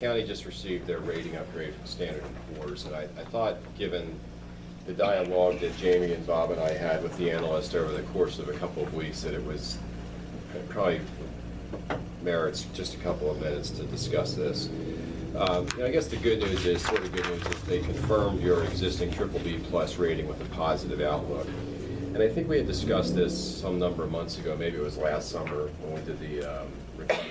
County just received their rating upgrade from Standard & Poor's, and I thought, given the dialogue that Jamie and Bob and I had with the analyst over the course of a couple of weeks, that it was probably merits just a couple of minutes to discuss this. I guess the good news is, sort of good news is they confirmed your existing BBB+ rating with a positive outlook. And I think we had discussed this some number of months ago, maybe it was last summer when we did the returns.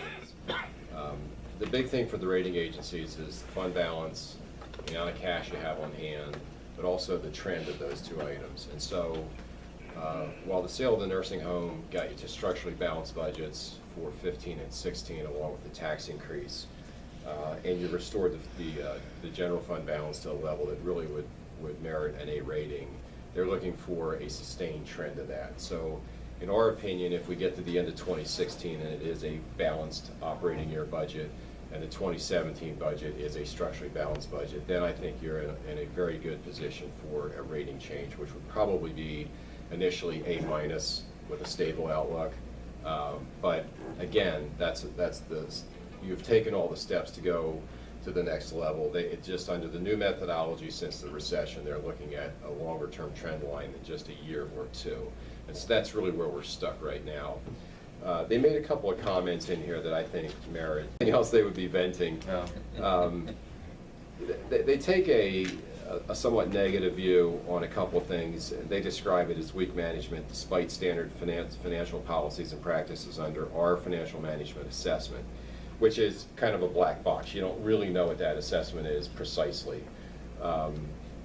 The big thing for the rating agencies is the fund balance, the amount of cash you have on hand, but also the trend of those two items. And so while the sale of the nursing home got you to structurally balanced budgets for 15 and 16 along with the tax increase, and you restored the general fund balance to a level that really would merit an A rating, they're looking for a sustained trend of that. So in our opinion, if we get to the end of 2016 and it is a balanced operating year budget, and the 2017 budget is a structurally balanced budget, then I think you're in a very good position for a rating change, which would probably be initially A- with a stable outlook. But again, you've taken all the steps to go to the next level. It's just under the new methodology since the recession, they're looking at a longer term trend line than just a year or two. And so that's really where we're stuck right now. They made a couple of comments in here that I think merit. Anything else they would be venting. They take a somewhat negative view on a couple of things. They describe it as weak management despite standard financial policies and practices under our financial management assessment, which is kind of a black box. You don't really know what that assessment is precisely.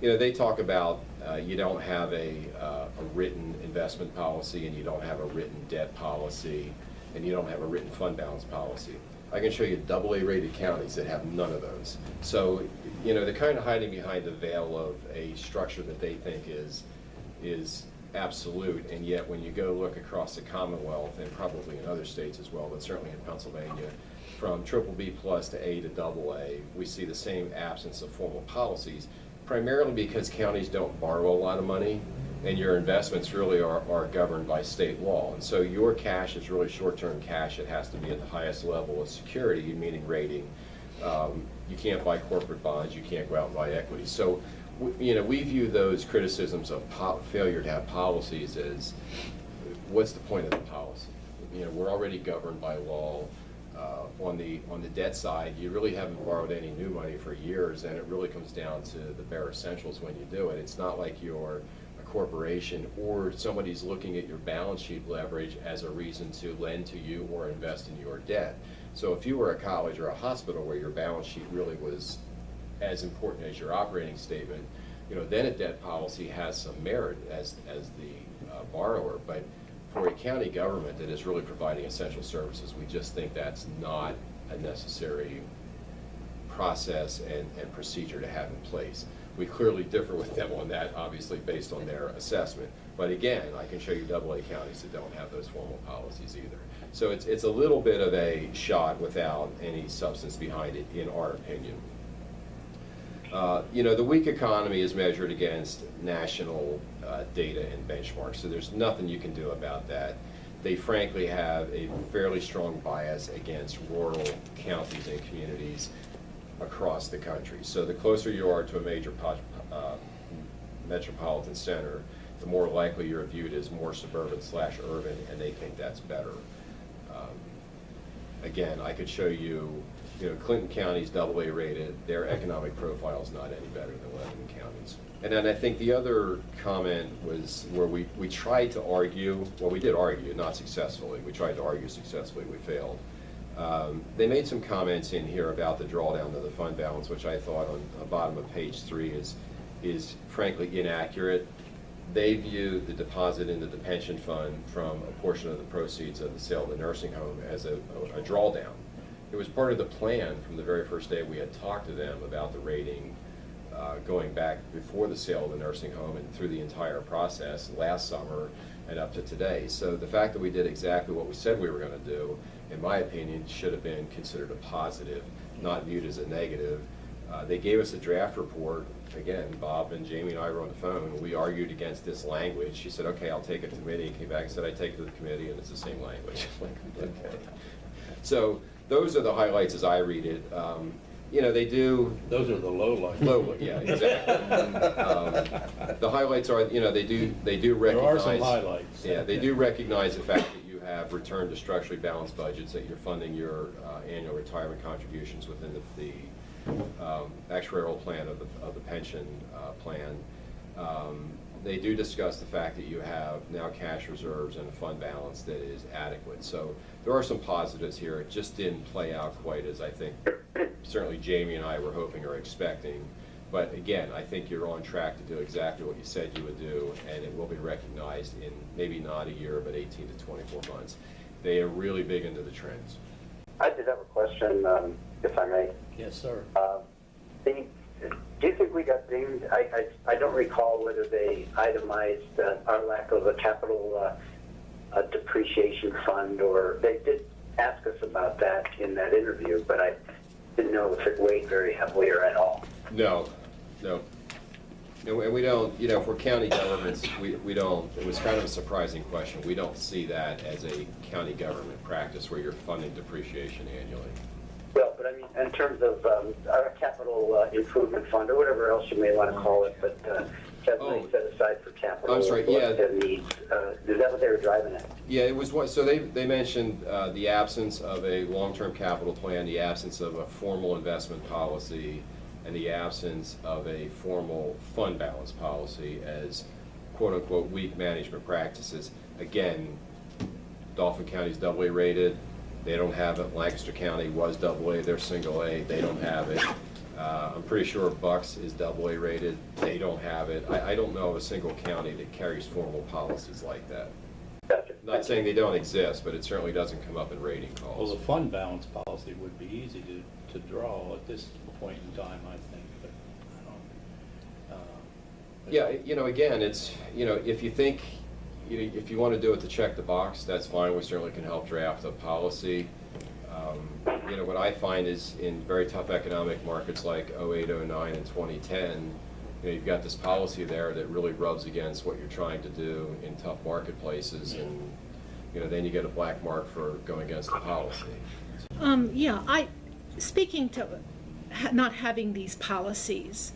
They talk about you don't have a written investment policy, and you don't have a written debt policy, and you don't have a written fund balance policy. I can show you AA rated counties that have none of those. So, they're kind of hiding behind the veil of a structure that they think is absolute, and yet when you go look across the Commonwealth, and probably in other states as well, but certainly in Pennsylvania, from BBB+ to A to AA, we see the same absence of formal policies, primarily because counties don't borrow a lot of money, and your investments really are governed by state law. And so your cash is really short-term cash. It has to be at the highest level of security, meaning rating. You can't buy corporate bonds. You can't go out and buy equity. So, we view those criticisms of failure to have policies as, what's the point of the policy? We're already governed by law. On the debt side, you really haven't borrowed any new money for years, and it really comes down to the bare essentials when you do it. It's not like you're a corporation or somebody's looking at your balance sheet leverage as a reason to lend to you or invest in your debt. So if you were a college or a hospital where your balance sheet really was as important as your operating statement, then a debt policy has some merit as the borrower. But for a county government that is really providing essential services, we just think that's not a necessary process and procedure to have in place. We clearly differ with them on that, obviously, based on their assessment. But again, I can show you AA counties that don't have those formal policies either. So it's a little bit of a shot without any substance behind it, in our opinion. The weak economy is measured against national data and benchmarks, so there's nothing you can do about that. They frankly have a fairly strong bias against rural counties and communities across the country. So the closer you are to a major metropolitan center, the more likely you're viewed as more suburban/urban, and they think that's better. Again, I could show you, Clinton County's AA rated. Their economic profile is not any better than Lebanon County's. And then I think the other comment was where we tried to argue, well, we did argue, not successfully. We tried to argue successfully, we failed. They made some comments in here about the drawdown of the fund balance, which I thought on the bottom of page 3 is frankly inaccurate. They view the deposit into the pension fund from a portion of the proceeds of the sale of the nursing home as a drawdown. It was part of the plan from the very first day we had talked to them about the rating, going back before the sale of the nursing home and through the entire process last summer and up to today. So the fact that we did exactly what we said we were going to do, in my opinion, should have been considered a positive, not viewed as a negative. They gave us a draft report. Again, Bob and Jamie and I were on the phone. We argued against this language. She said, okay, I'll take it to committee. He came back and said, I take it to the committee, and it's the same language. Like, okay. So those are the highlights as I read it. you know, they do. Those are the low lights. Low, yeah, exactly. The highlights are, you know, they do recognize. There are some highlights. Yeah, they do recognize the fact that you have returned to structurally balanced budgets, that you're funding your annual retirement contributions within the actuarial plan of the pension plan. They do discuss the fact that you have now cash reserves and a fund balance that is adequate. So there are some positives here. It just didn't play out quite as I think certainly Jamie and I were hoping or expecting. But again, I think you're on track to do exactly what you said you would do, and it will be recognized in maybe not a year, but 18 to 24 months. They are really big into the trends. I did have a question, if I may. Yes, sir. Do you think we got dinged? I don't recall whether they itemized our lack of a capital depreciation fund, or they did ask us about that in that interview, but I didn't know if it weighed very heavily or at all. No. And we don't, you know, for county governments, we don't, it was kind of a surprising question. We don't see that as a county government practice where you're funding depreciation annually. Well, but I mean, in terms of our capital improvement fund, or whatever else you may want to call it, but has money set aside for capital I'm sorry, yeah. needs. Is that what they were driving at? Yeah, it was what, so they mentioned the absence of a long-term capital plan, the absence of a formal investment policy, and the absence of a formal fund balance policy as quote-unquote weak management practices. Again, Dauphin County's AA rated. They don't have it. Lancaster County was AA, they're single A, they don't have it. I'm pretty sure Bucks is AA rated, they don't have it. I don't know of a single county that carries formal policies like that. Gotcha. Not saying they don't exist, but it certainly doesn't come up in rating Well, calls. the fund balance policy would be easy to draw at this point in time, I think, but I don't. Yeah, you know, again, it's, you know, if you think, if you want to do it to check the box, that's fine. We certainly can help draft a policy. You know, what I find is in very tough economic markets like 08, 09, and 2010, you know, you've got this policy there that really rubs against what you're trying to do in tough marketplaces, and you know, then you get a black mark for going against the policy. Speaking to not having these policies,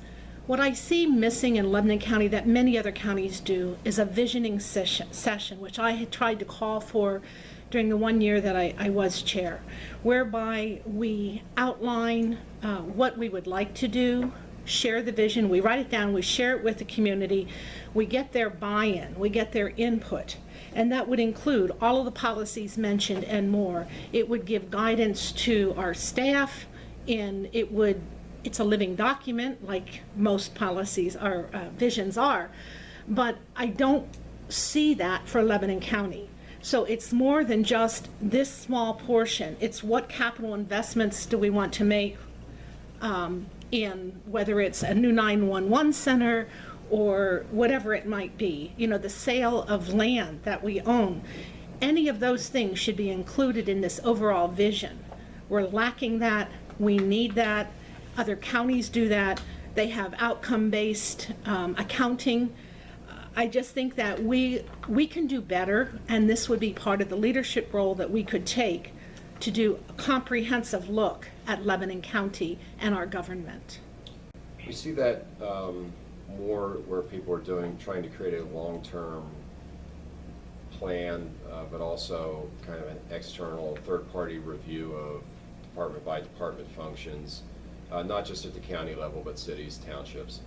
what I see missing in Lebanon County that many other counties do is a visioning session, which I had tried to call for during the 1 year that I was chair, whereby we outline what we would like to do, share the vision, we write it down, we share it with the community, we get their buy-in, we get their input, and that would include all of the policies mentioned and more. It would give guidance to our staff, and it's a living document like most policies or visions are, but I don't see that for Lebanon County. So it's more than just this small portion. It's what capital investments do we want to make in whether it's a new 911 center or whatever it might be. You know, the sale of land that we own. Any of those things should be included in this overall vision. We're lacking that. We need that. Other counties do that. They have outcome-based accounting. I just think that we can do better, and this would be part of the leadership role that we could take to do a comprehensive look at Lebanon County and our government. We see that more where people are trying to create a long-term plan, but also kind of an external third-party review of department-by-department functions, not just at the county level, but cities, townships.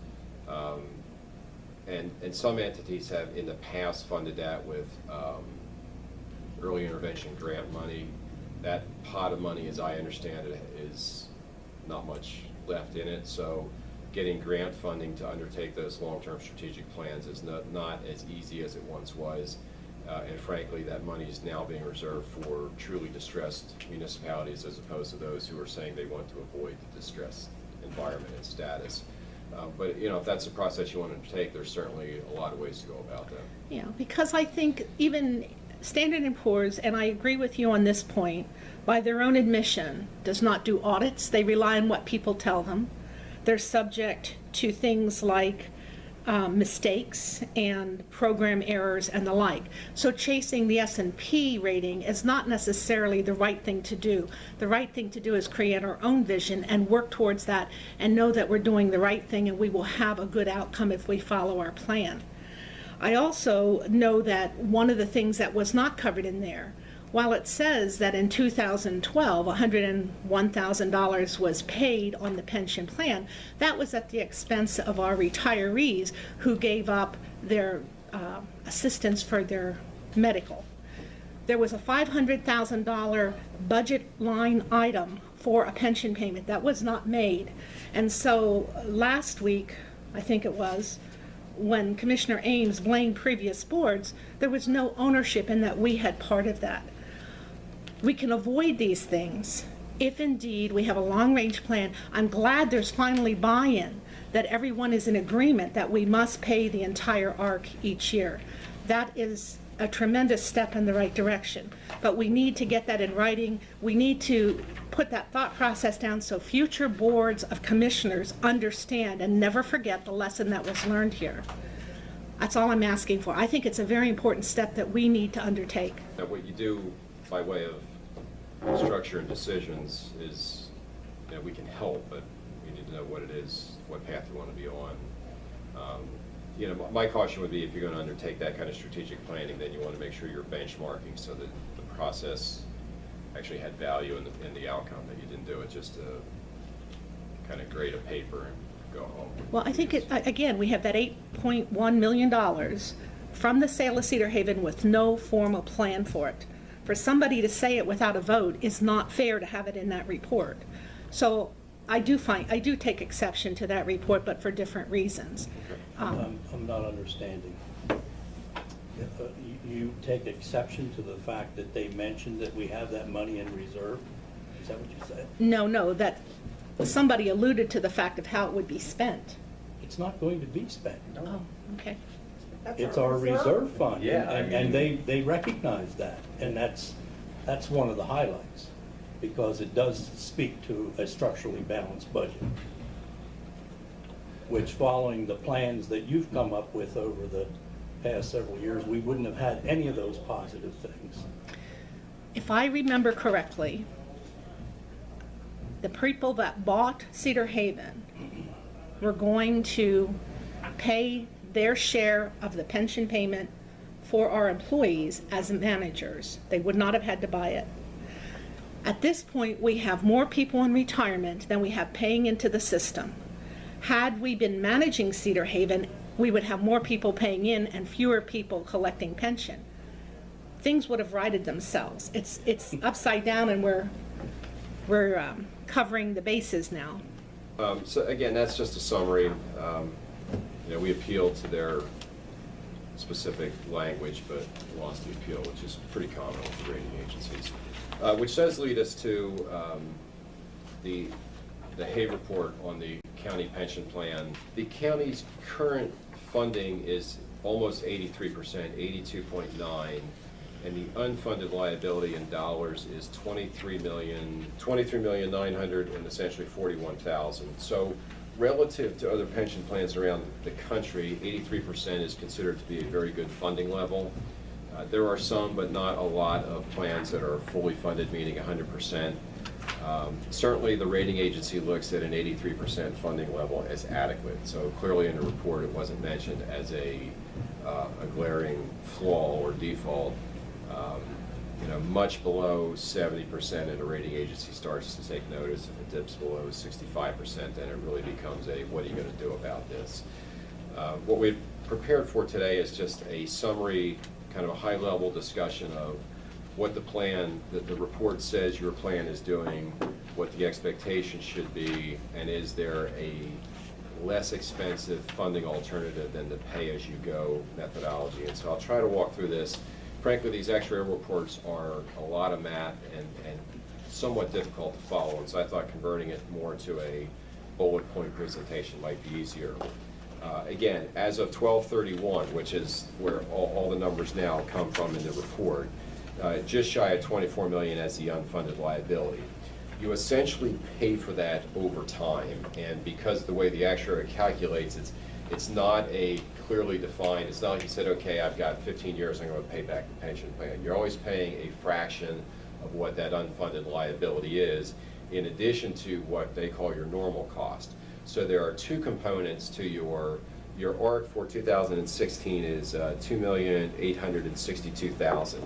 And some entities have in the past funded that with early intervention grant money. That pot of money, as I understand it, is not much left in it. So getting grant funding to undertake those long-term strategic plans is not as easy as it once was. And frankly, that money is now being reserved for truly distressed municipalities as opposed to those who are saying they want to avoid the distressed environment and status. But you know, if that's the process you want to take, there's certainly a lot of ways to go about that. Yeah, because I think even Standard & Poor's, and I agree with you on this point, by their own admission, does not do audits. They rely on what people tell them. They're subject to things like mistakes and program errors and the like. So chasing the S&P rating is not necessarily the right thing to do. The right thing to do is create our own vision and work towards that and know that we're doing the right thing and we will have a good outcome if we follow our plan. I also know that one of the things that was not covered in there, while it says that in 2012, $101,000 was paid on the pension plan, that was at the expense of our retirees who gave up their assistance for their medical. There was a $500,000 budget line item for a pension payment that was not made. And so last week, I think it was, when Commissioner Ames blamed previous boards, there was no ownership in that we had part of that. We can avoid these things if indeed we have a long-range plan. I'm glad there's finally buy-in, that everyone is in agreement that we must pay the entire ARC each year. That is a tremendous step in the right direction. But we need to get that in writing. We need to put that thought process down so future boards of commissioners understand and never forget the lesson that was learned here. That's all I'm asking for. I think it's a very important step that we need to undertake. Now, what you do by way of structure and decisions is, we can help, but we need to know what it is, what path you want to be on. My caution would be, if you're going to undertake that kind of strategic planning, then you want to make sure you're benchmarking so that the process actually had value in the outcome, that you didn't do it just to kind of grade a paper and go home. Well, I think, again, we have that $8.1 million from the sale of Cedar Haven with no formal plan for it. For somebody to say it without a vote is not fair to have it in that report. So I do take exception to that report, but for different reasons. I'm not understanding. You take exception to the fact that they mentioned that we have that money in reserve? Is that what you said? No, that somebody alluded to the fact of how it would be spent. It's not going to be spent. Oh, okay. It's our reserve fund. Yeah, And they recognize that, and that's one of the highlights, because it does speak to a structurally balanced budget, which, following the plans that you've come up with over the past several years, we wouldn't have had any of those positive things. If I remember correctly, the people that bought Cedar Haven were going to pay their share of the pension payment for our employees as managers. They would not have had to buy it. At this point, we have more people in retirement than we have paying into the system. Had we been managing Cedar Haven, we would have more people paying in and fewer people collecting pension. Things would have righted themselves. It's upside down, and we're covering the bases now. So again, that's just a summary. We appealed to their specific language, but lost the appeal, which is pretty common with the rating agencies. Which does lead us to the Hay report on the county pension plan. The county's current funding is almost 83%, 82.9%, and the unfunded liability in dollars is $23,900,000 and essentially $41,000. So relative to other pension plans around the country, 83% is considered to be a very good funding level. There are some, but not a lot, of plans that are fully funded, meaning 100%. Certainly the rating agency looks at an 83% funding level as adequate. So clearly in the report it wasn't mentioned as a glaring flaw or default. Much below 70%, and a rating agency starts to take notice. If it dips below 65%, then it really becomes a, what are you going to do about this? What we've prepared for today is just a summary, kind of a high-level discussion of what the plan, that the report says your plan is doing, what the expectation should be, and is there a less expensive funding alternative than the pay-as-you-go methodology. And so I'll try to walk through this. Frankly, these actuarial reports are a lot of math and somewhat difficult to follow, and so I thought converting it more to a bullet point presentation might be easier. Again, as of 12/31, which is where all the numbers now come from in the report, just shy of $24 million as the unfunded liability. You essentially pay for that over time, and because the way the actuary calculates, It's not a clearly defined, it's not like you said, okay, I've got 15 years, I'm going to pay back the pension plan. You're always paying a fraction of what that unfunded liability is, in addition to what they call your normal cost. So there are two components to your ARC for 2016 is $2,862,000.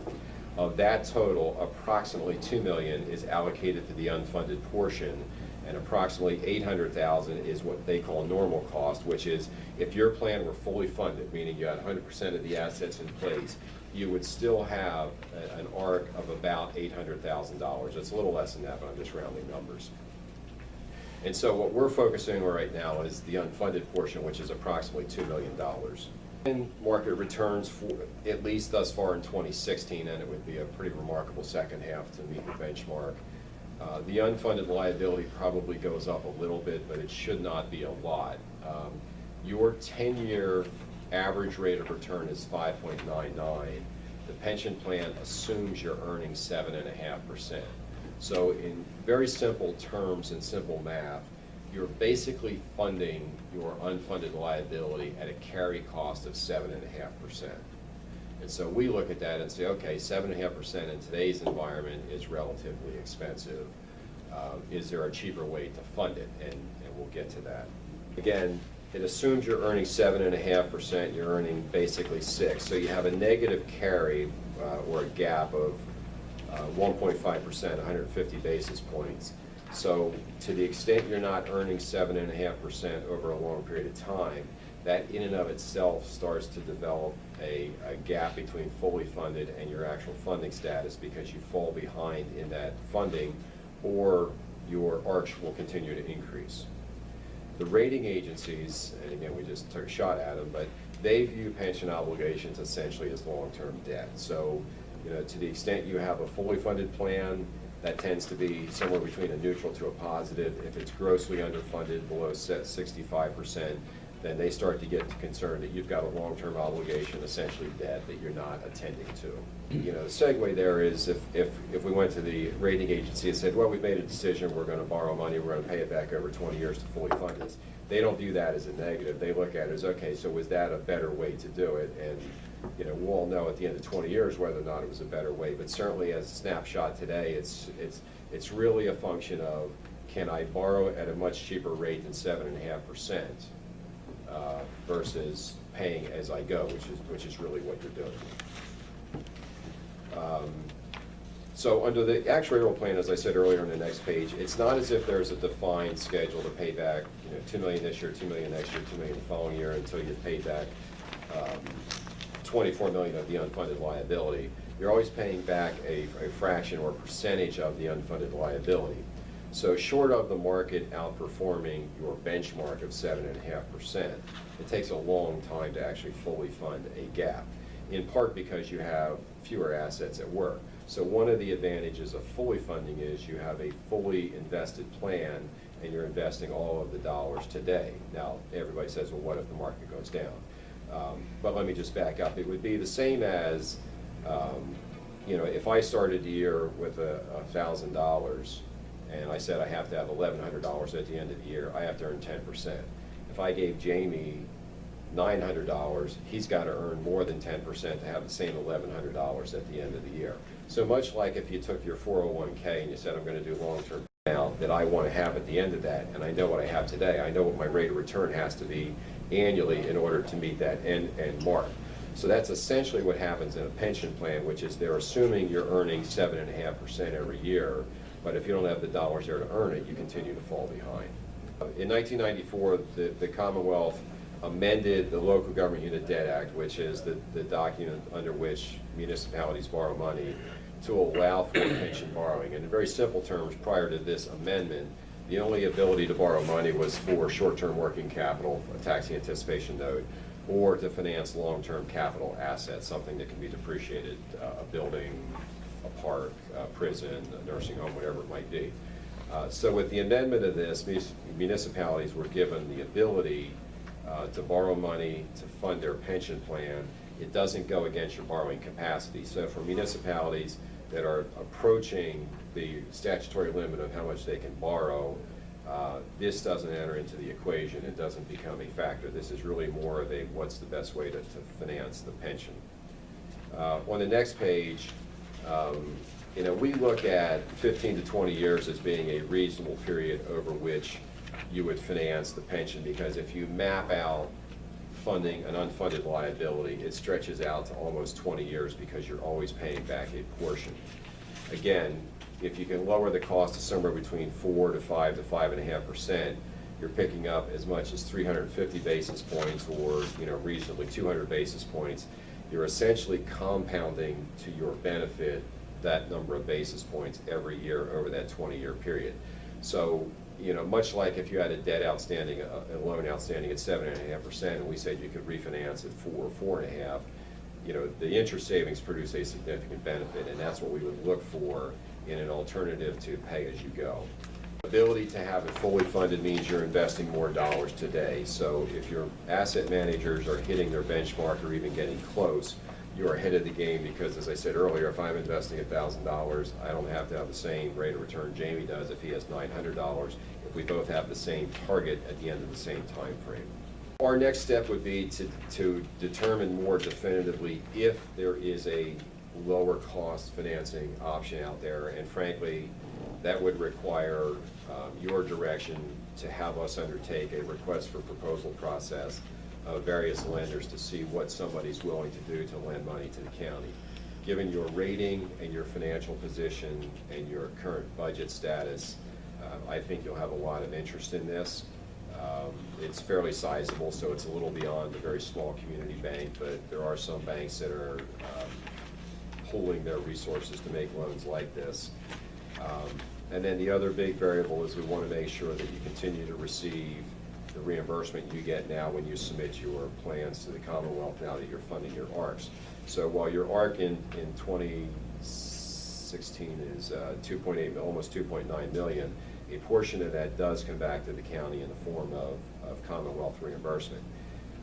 Of that total, approximately $2 million is allocated to the unfunded portion, and approximately $800,000 is what they call normal cost, which is if your plan were fully funded, meaning you had 100% of the assets in place, you would still have an ARC of about $800,000. It's a little less than that, but I'm just rounding numbers. And so what we're focusing on right now is the unfunded portion, which is approximately $2 million. And market returns for at least thus far in 2016, and it would be a pretty remarkable second half to meet the benchmark. The unfunded liability probably goes up a little bit, but it should not be a lot. Your 10-year average rate of return is 5.99. The pension plan assumes you're earning 7.5%. So in very simple terms and simple math, you're basically funding your unfunded liability at a carry cost of 7.5%. And so we look at that and say, okay, 7.5% in today's environment is relatively expensive. Is there a cheaper way to fund it? And we'll get to that. Again, it assumes you're earning 7.5%, you're earning basically 6%. So you have a negative carry or a gap of 1.5%, 150 basis points. So to the extent you're not earning 7.5% over a long period of time, that in and of itself starts to develop a gap between fully funded and your actual funding status, because you fall behind in that funding, or your ARCs will continue to increase. The rating agencies, and again we just took a shot at them, but they view pension obligations essentially as long-term debt. So, you know, to the extent you have a fully funded plan, that tends to be somewhere between a neutral to a positive. If it's grossly underfunded below 65%, then they start to get concerned that you've got a long-term obligation, essentially debt, that you're not attending to. You know, the segue there is if we went to the rating agency and said, well, we've made a decision, we're going to borrow money, we're going to pay it back over 20 years to fully fund this. They don't view that as a negative. They look at it as, okay, so was that a better way to do it? And you know, we'll all know at the end of 20 years whether or not it was a better way, but certainly as a snapshot today, it's really a function of, can I borrow at a much cheaper rate than 7.5%? Versus paying as I go, which is really what you're doing. So under the actuarial plan, as I said earlier on the next page, it's not as if there's a defined schedule to pay back, you know, $2 million this year, $2 million next year, $2 million the following year, until you pay back $24 million of the unfunded liability. You're always paying back a fraction or percentage of the unfunded liability. So short of the market outperforming your benchmark of 7.5%, it takes a long time to actually fully fund a gap, in part because you have fewer assets at work. So one of the advantages of fully funding is you have a fully invested plan and you're investing all of the dollars today. Now, everybody says, well, what if the market goes down? But let me just back up. It would be the same as, you know, if I started the year with $1,000 and I said I have to have $1,100 at the end of the year, I have to earn 10%. If I gave Jamie $900, he's got to earn more than 10% to have the same $1,100 at the end of the year. So much like if you took your 401k and you said, I'm going to do long-term amount that I want to have at the end of that, and I know what I have today, I know what my rate of return has to be annually in order to meet that end mark. So that's essentially what happens in a pension plan, which is they're assuming you're earning 7.5% every year, but if you don't have the dollars there to earn it, you continue to fall behind. In 1994, the Commonwealth amended the Local Government Unit Debt Act, which is the document under which municipalities borrow money, to allow for pension borrowing. And in very simple terms, prior to this amendment, the only ability to borrow money was for short-term working capital, a tax anticipation note, or to finance long-term capital assets, something that can be depreciated, a building, a park, a prison, a nursing home, whatever it might be. So with the amendment of this, municipalities were given the ability to borrow money to fund their pension plan. It doesn't go against your borrowing capacity. So for municipalities that are approaching the statutory limit of how much they can borrow, this doesn't enter into the equation. It doesn't become a factor. This is really more of a what's the best way to finance the pension. On the next page, we look at 15 to 20 years as being a reasonable period over which you would finance the pension, because if you map out funding an unfunded liability, it stretches out to almost 20 years because you're always paying back a portion. Again, if you can lower the cost to somewhere between 4 to 5 to 5.5%, you're picking up as much as 350 basis points or reasonably 200 basis points. You're essentially compounding to your benefit that number of basis points every year over that 20-year period. So, much like if you had a debt outstanding, a loan outstanding at 7.5%, and we said you could refinance at 4 or 4.5%, the interest savings produce a significant benefit, and that's what we would look for in an alternative to pay-as-you-go. Ability to have it fully funded means you're investing more dollars today. So if your asset managers are hitting their benchmark or even getting close, you're ahead of the game, because, as I said earlier, if I'm investing $1,000, I don't have to have the same rate of return Jamie does if he has $900, if we both have the same target at the end of the same time frame. Our next step would be to determine more definitively if there is a lower cost financing option out there, and frankly, that would require your direction to have us undertake a request for proposal process of various lenders to see what somebody's willing to do to lend money to the county. Given your rating and your financial position and your current budget status, I think you'll have a lot of interest in this. It's fairly sizable, so it's a little beyond a very small community bank, but there are some banks that are pooling their resources to make loans like this. And then the other big variable is we want to make sure that you continue to receive the reimbursement you get now when you submit your plans to the Commonwealth now that you're funding your ARCs. So while your ARC in 2016 is almost 2.9 million, a portion of that does come back to the county in the form of Commonwealth reimbursement.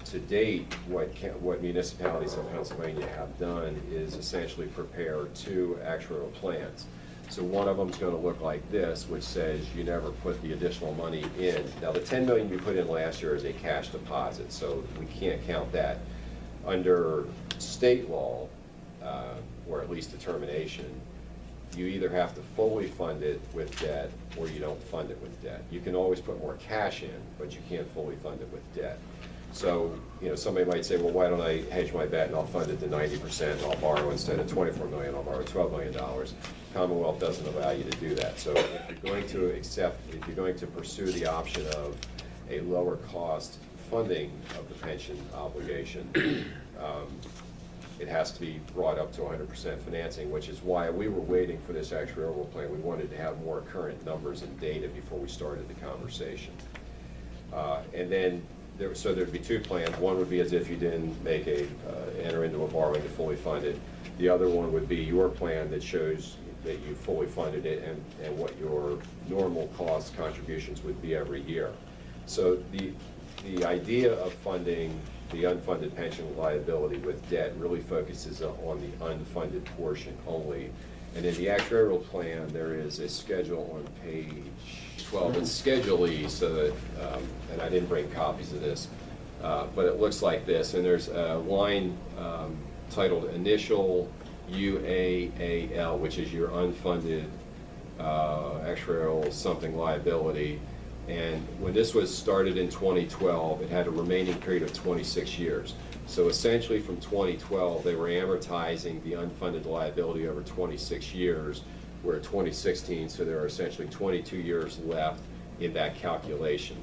To date, what municipalities in Pennsylvania have done is essentially prepare 2 actuarial plans. So one of them is going to look like this, which says you never put the additional money in. Now, the $10 million you put in last year is a cash deposit, so we can't count that. Under state law, or at least determination, you either have to fully fund it with debt or you don't fund it with debt. You can always put more cash in, but you can't fully fund it with debt. So, somebody might say, well, why don't I hedge my bet and I'll fund it to 90%, I'll borrow instead of $24 million, I'll borrow $12 million. Commonwealth doesn't allow you to do that. So if you're going to pursue the option of a lower cost funding of the pension obligation, it has to be brought up to 100% financing, which is why we were waiting for this actuarial plan. We wanted to have more current numbers and data before we started the conversation. And then so there'd be 2 plans. One would be as if you didn't enter into a borrowing to fully fund it. The other one would be your plan that shows that you fully funded it and what your normal cost contributions would be every year. So the idea of funding the unfunded pension liability with debt really focuses on the unfunded portion only. And in the actuarial plan, there is a schedule on page 12. It's Schedule E, so that, and I didn't bring copies of this, but it looks like this. And there's a line titled Initial UAAL, which is your unfunded actuarial something liability. And when this was started in 2012, it had a remaining period of 26 years. So essentially from 2012, they were amortizing the unfunded liability over 26 years. We're at 2016, so there are essentially 22 years left in that calculation.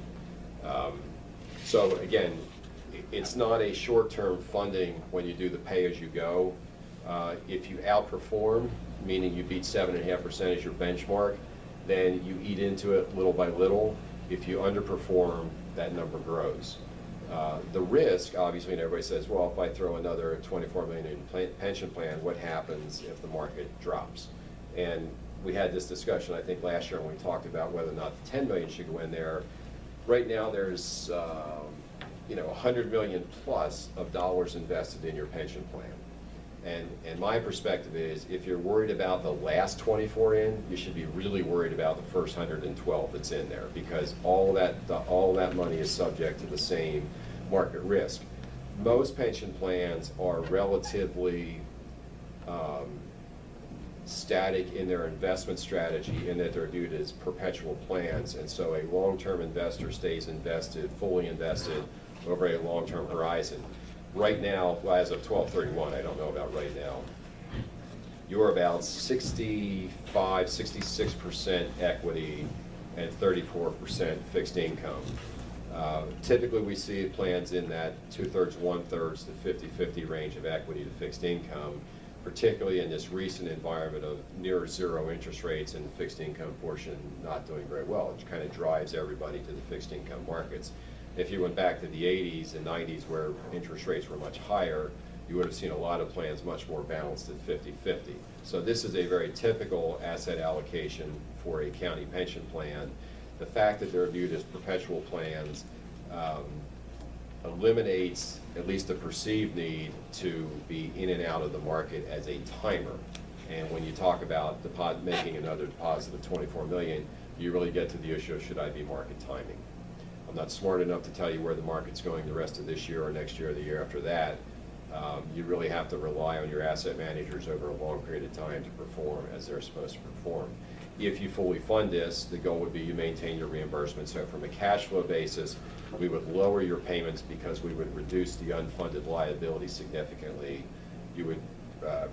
So again, it's not a short-term funding when you do the pay-as-you-go. If you outperform, meaning you beat 7.5% as your benchmark, then you eat into it little by little. If you underperform, that number grows. The risk, obviously, and everybody says, well, if I throw another $24 million in pension plan, what happens if the market drops? And we had this discussion, I think, last year when we talked about whether or not the $10 million should go in there. Right now, there's $100 million plus of dollars invested in your pension plan. And my perspective is, if you're worried about the last 24 in, you should be really worried about the first 112 that's in there, because all that money is subject to the same market risk. Most pension plans are relatively static in their investment strategy, in that they're viewed as perpetual plans, and so a long-term investor stays invested, fully invested, over a long-term horizon. Right now, well, as of 12/31, I don't know about right now, you're about 65–66% equity and 34% fixed income. Typically, we see plans in that 2/3, 1/3 to 50/50 range of equity to fixed income, particularly in this recent environment of near zero interest rates and the fixed income portion not doing very well. It kind of drives everybody to the fixed income markets. If you went back to the 80s and 90s, where interest rates were much higher, you would have seen a lot of plans much more balanced at 50/50. So this is a very typical asset allocation for a county pension plan. The fact that they're viewed as perpetual plans eliminates at least the perceived need to be in and out of the market as a timer. And when you talk about making another deposit of $24 million, you really get to the issue of, should I be market timing? I'm not smart enough to tell you where the market's going the rest of this year or next year or the year after that. You really have to rely on your asset managers over a long period of time to perform as they're supposed to perform. If you fully fund this, the goal would be you maintain your reimbursement. So from a cash flow basis, we would lower your payments because we would reduce the unfunded liability significantly. You would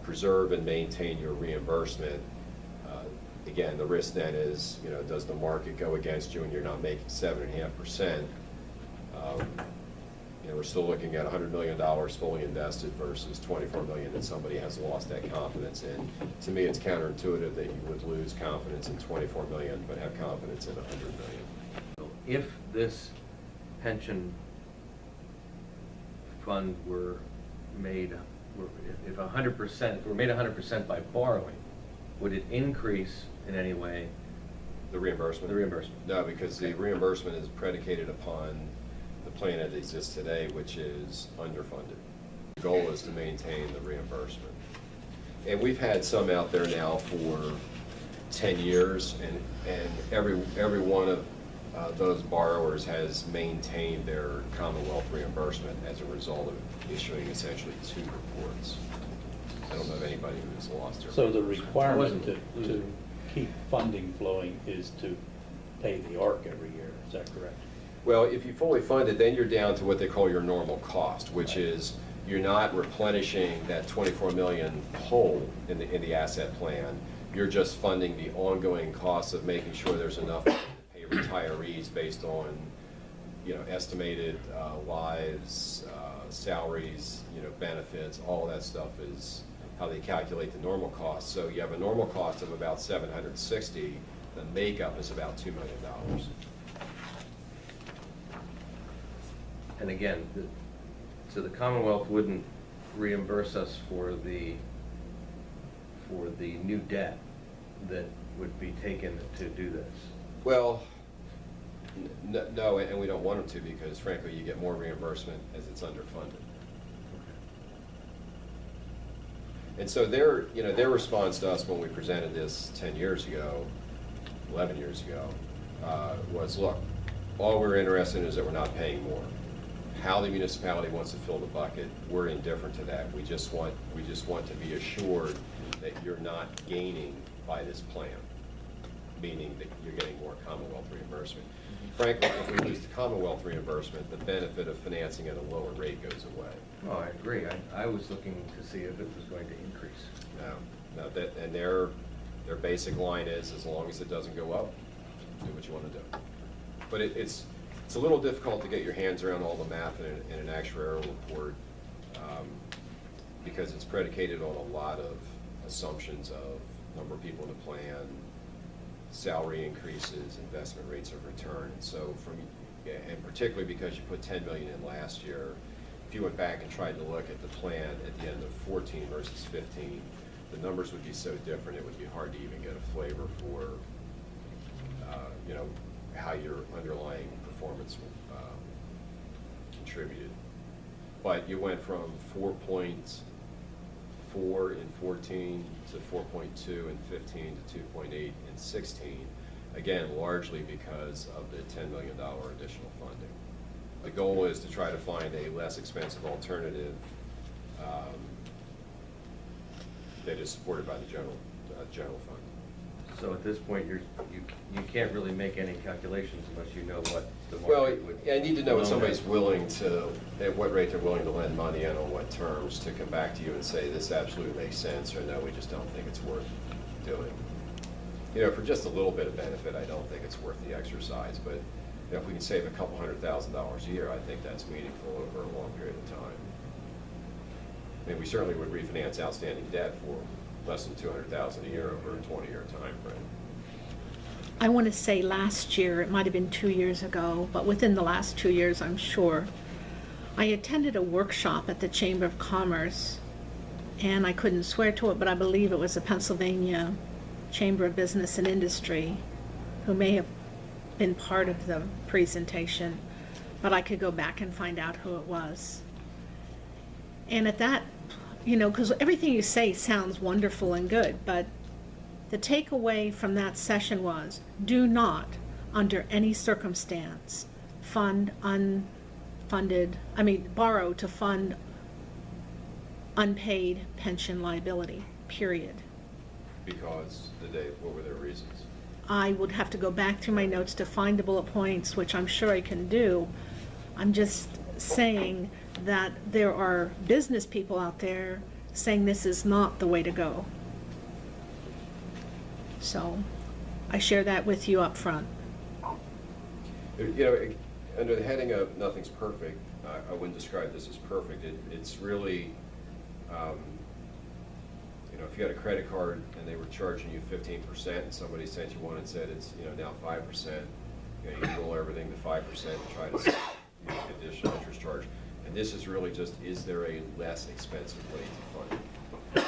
preserve and maintain your reimbursement. Again, the risk then is, does the market go against you and you're not making 7.5%? We're still looking at $100 million fully invested versus $24 million that somebody has lost that confidence in. To me, it's counterintuitive that you would lose confidence in $24 million but have confidence in $100 million. If this pension fund were made, if 100%, if we're made 100% by borrowing, would it increase in any way The reimbursement? the reimbursement? No, because the reimbursement is predicated upon the plan that exists today, which is underfunded. The goal is to maintain the reimbursement. And we've had some out there now for 10 years, and every one of those borrowers has maintained their Commonwealth reimbursement as a result of issuing essentially 2 reports. I don't know of anybody who's lost their. So the requirement wasn't to keep funding flowing is to pay the ARC every year, is that correct? Well, if you fully fund it, then you're down to what they call your normal cost, which is you're not replenishing that $24 million hole in the asset plan. You're just funding the ongoing costs of making sure there's enough to pay retirees based on, estimated lives, salaries, benefits. All of that stuff is how they calculate the normal cost. So you have a normal cost of about $760. The makeup is about $2 million. And again, so the Commonwealth wouldn't reimburse us for the new debt that would be taken to do this? Well, no, and we don't want them to, because frankly, you get more reimbursement as it's underfunded. And so their response to us when we presented this 10 years ago, 11 years ago, was, look, all we're interested in is that we're not paying more. How the municipality wants to fill the bucket, we're indifferent to that. We just want to be assured that you're not gaining by this plan, meaning that you're getting more Commonwealth reimbursement. Frankly, if we lose the Commonwealth reimbursement, the benefit of financing at a lower rate goes away. Oh, I agree. I was looking to see if it was going to increase. No, and their basic line is, as long as it doesn't go up, do what you want to do. But it's a little difficult to get your hands around all the math in an actuarial report, because it's predicated on a lot of assumptions of number of people in the plan, salary increases, investment rates of return. And so and particularly because you put $10 million in last year, if you went back and tried to look at the plan at the end of 14 versus 15, the numbers would be so different, it would be hard to even get a flavor for, how your underlying performance contributed. But you went from 4.5 4 in 14 to 4.2 in 15 to 2.8 in 16. Again, largely because of the $10 million additional funding. The goal is to try to find a less expensive alternative that is supported by the general fund. So at this point, you can't really make any calculations unless you know what the Well, market would. I need to know what loan somebody's at. willing to, at what rate they're willing to lend money and on what terms, to come back to you and say, this absolutely makes sense, or no, we just don't think it's worth doing. You know, for just a little bit of benefit, I don't think it's worth the exercise, but you know, if we can save a couple $100,000 a year, I think that's meaningful over a long period of time. I mean, we certainly would refinance outstanding debt for less than $200,000 a year over a 20-year time frame. I want to say last year, it might have been 2 years ago, but within the last 2 years, I'm sure, I attended a workshop at the Chamber of Commerce, and I couldn't swear to it, but I believe it was the Pennsylvania Chamber of Business and Industry, who may have been part of the presentation, but I could go back and find out who it was. And at that, you know, because everything you say sounds wonderful and good, but the takeaway from that session was, do not, under any circumstance, borrow to fund unpaid pension liability, period. Because what were their reasons? I would have to go back through my notes to find the bullet points, which I'm sure I can do. I'm just saying that there are business people out there saying this is not the way to go. So I share that with you up front. You know, under the heading of nothing's perfect, I wouldn't describe this as perfect. It's really, you know, if you got a credit card and they were charging you 15% and somebody sent you one and said it's, you know, now 5%, you know, you roll everything to 5% and try to save the additional interest charge. And this is really just, is there a less expensive way to fund it?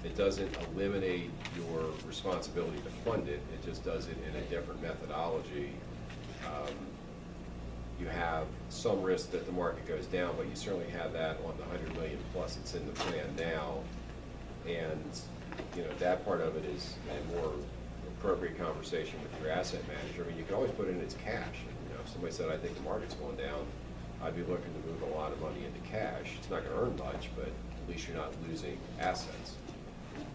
It doesn't eliminate your responsibility to fund it. It just does it in a different methodology. You have some risk that the market goes down, but you certainly have that on the $100 million plus that's in the plan now. And you know, that part of it is a more appropriate conversation with your asset manager. I mean, you can always put it in as cash. You know, if somebody said, I think the market's going down, I'd be looking to move a lot of money into cash. It's not going to earn much, but at least you're not losing assets.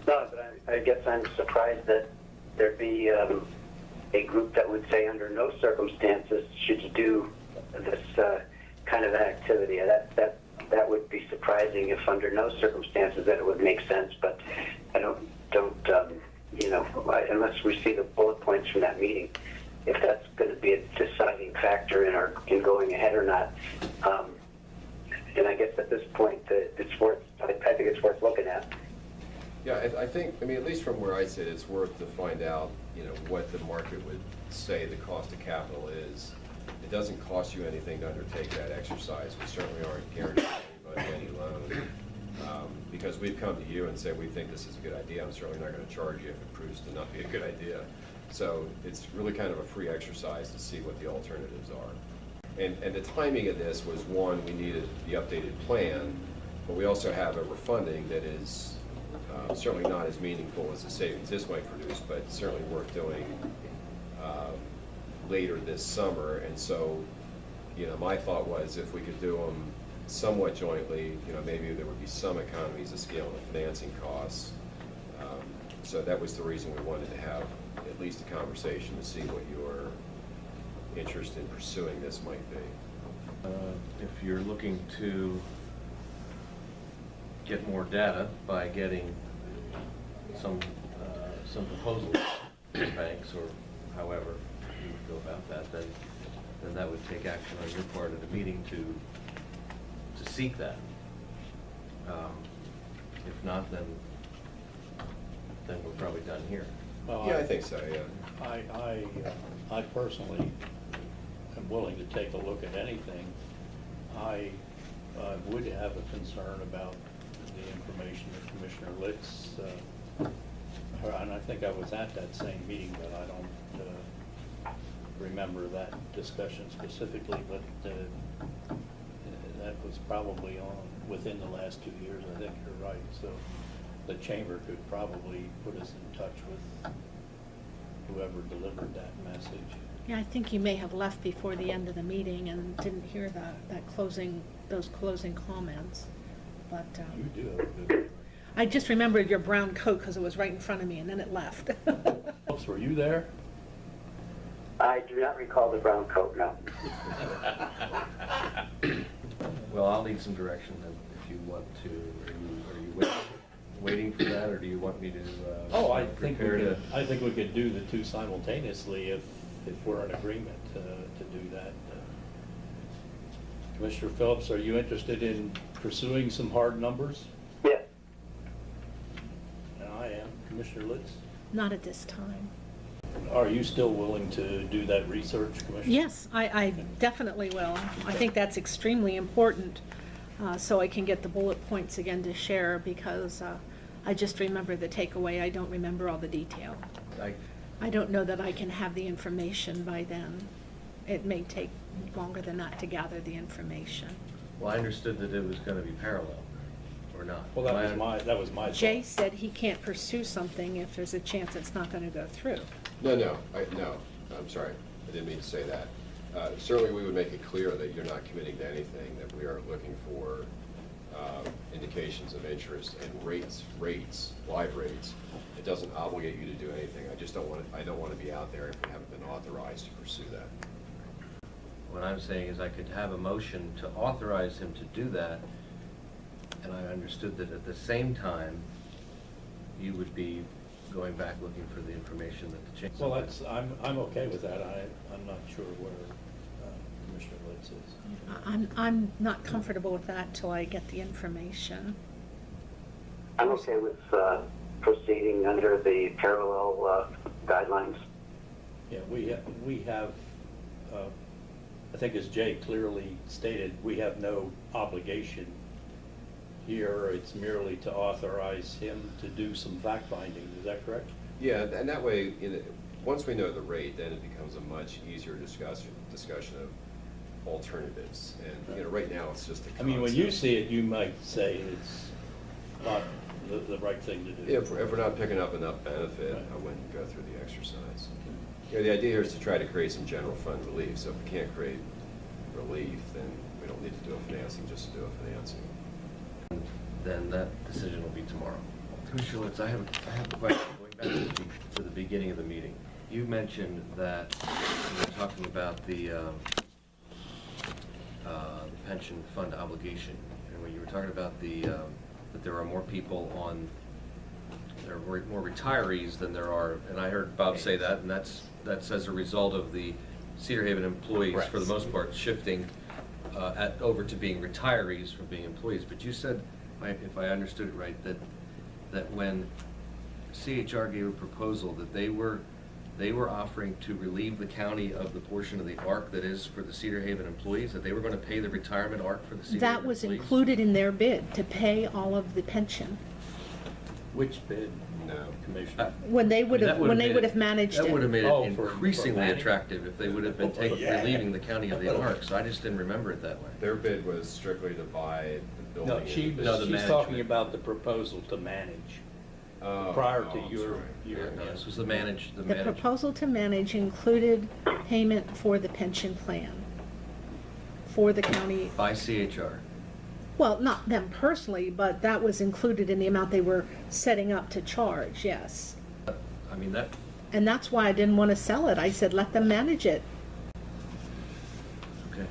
No, but I guess I'm surprised that there'd be a group that would say under no circumstances should you do this kind of activity. That would be surprising if under no circumstances that it would make sense, but I don't you know, unless we see the bullet points from that meeting, if that's going to be a deciding factor in going ahead or not. And I guess at this point, it's worth. I think it's worth looking at. Yeah, I think, I mean, at least from where I sit, it's worth to find out, you know, what the market would say the cost of capital is. It doesn't cost you anything to undertake that exercise. We certainly aren't guaranteeing anybody any loan. Because we've come to you and said we think this is a good idea. I'm certainly not going to charge you if it proves to not be a good idea. So it's really kind of a free exercise to see what the alternatives are. And the timing of this was, one, we needed the updated plan, but we also have a refunding that is certainly not as meaningful as the savings this might produce, but certainly worth doing later this summer. And so, you know, my thought was if we could do them somewhat jointly, you know, maybe there would be some economies of scale in the financing costs. So that was the reason we wanted to have at least a conversation to see what your interest in pursuing this might be. If you're looking to get more data by getting some proposals from banks or however you go about that, then that would take action on your part at a meeting to seek that. If not, then we're probably done here. Well, Yeah, I think so, yeah. I personally am willing to take a look at anything. I would have a concern about the information that Commissioner Litz, and I think I was at that same meeting, but I don't remember that discussion specifically, but that was probably on, within the last 2 years, I think you're right. So the chamber could probably put us in touch with whoever delivered that message. Yeah, I think you may have left before the end of the meeting and didn't hear those closing comments. But You do have a good memory. I just remembered your brown coat because it was right in front of me and then it left. Oops, were you there? I do not recall the brown coat, no. Well, I'll need some direction then, if you want to. Are you waiting for that, or do you want me to? Oh, I think prepare I think we could do the two simultaneously if we're in agreement to do that. Commissioner Phillips, are you interested in pursuing some hard numbers? Yes. And I am. Commissioner Litz? Not at this time. Are you still willing to do that research, Commissioner? Yes, I definitely will. I think that's extremely important, so I can get the bullet points again to share, because I just remember the takeaway. I don't remember all the detail. I don't know that I can have the information by then. It may take longer than that to gather the information. Well, I understood that it was going to be parallel, or not. Well, that was my Jay thought. said he can't pursue something if there's a chance it's not going to go through. No, I'm sorry, I didn't mean to say that. Certainly, we would make it clear that you're not committing to anything, that we are looking for indications of interest and rates, live rates. It doesn't obligate you to do anything. I don't want to be out there if we haven't been authorized to pursue that. What I'm saying is I could have a motion to authorize him to do that, and I understood that at the same time, you would be going back looking for the information that the change. Well, I'm okay with that. I'm not sure where Commissioner Litz is. I'm not comfortable with that till I get the information. I'm okay with proceeding under the parallel guidelines. Yeah, we have, I think as Jay clearly stated, we have no obligation here. It's merely to authorize him to do some fact-finding. Is that correct? Yeah, and that way, once we know the rate, then it becomes a much easier discussion of alternatives. And right now, it's just a concept. I mean, when you see it, you might say it's not the right thing to do. If we're not picking up enough benefit, Right. I wouldn't go through the exercise. The idea here is to try to create some general fund relief. So if we can't create relief, then we don't need to do a financing just to do a financing. Then that decision will be tomorrow. Commissioner Litz, I have a question going back to the beginning of the meeting. You mentioned that you were talking about the pension fund obligation, and when you were talking about that there are more people there are more retirees than there are, and I heard Bob say that, and that's as a result of the Cedar Haven employees, Correct. for the most part, shifting over to being retirees from being employees. But you said, if I understood it right, that when CHR gave a proposal that they were offering to relieve the county of the portion of the ARC that is for the Cedar Haven employees, that they were going to pay the retirement ARC for the Cedar Haven That was employees? included in their bid, to pay all of the pension. Which bid, No. Commissioner? When they would have made it- managed That would have it. made Oh, it for increasingly managing. attractive if they would have been relieving the county of the ARC, so I just didn't remember it that way. Their bid was strictly to buy the building. No, and the she's business. talking about the proposal to manage. Prior to I'm your, sorry. No, this was the manage. The proposal to manage included payment for the pension plan for the county. By CHR. Well, not them personally, but that was included in the amount they were setting up to charge, yes. I mean, that, And that's why I didn't want to sell it. I said, let them manage it. okay.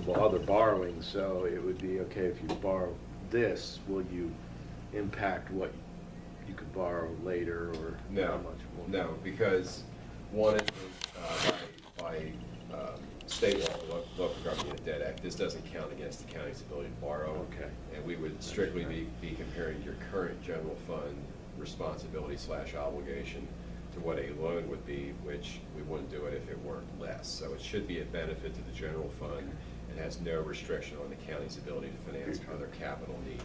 Well, other borrowing, so it would be okay if you borrow this, will you impact what you could borrow later, or No, how much more? no, because one is by state law, local government debt act, this doesn't count against the county's ability to borrow. Okay. And we would strictly be comparing your current general fund responsibility / obligation to what a loan would be, which we wouldn't do it if it weren't less. So it should be a benefit to the general fund and has no restriction on the county's ability to finance other capital needs.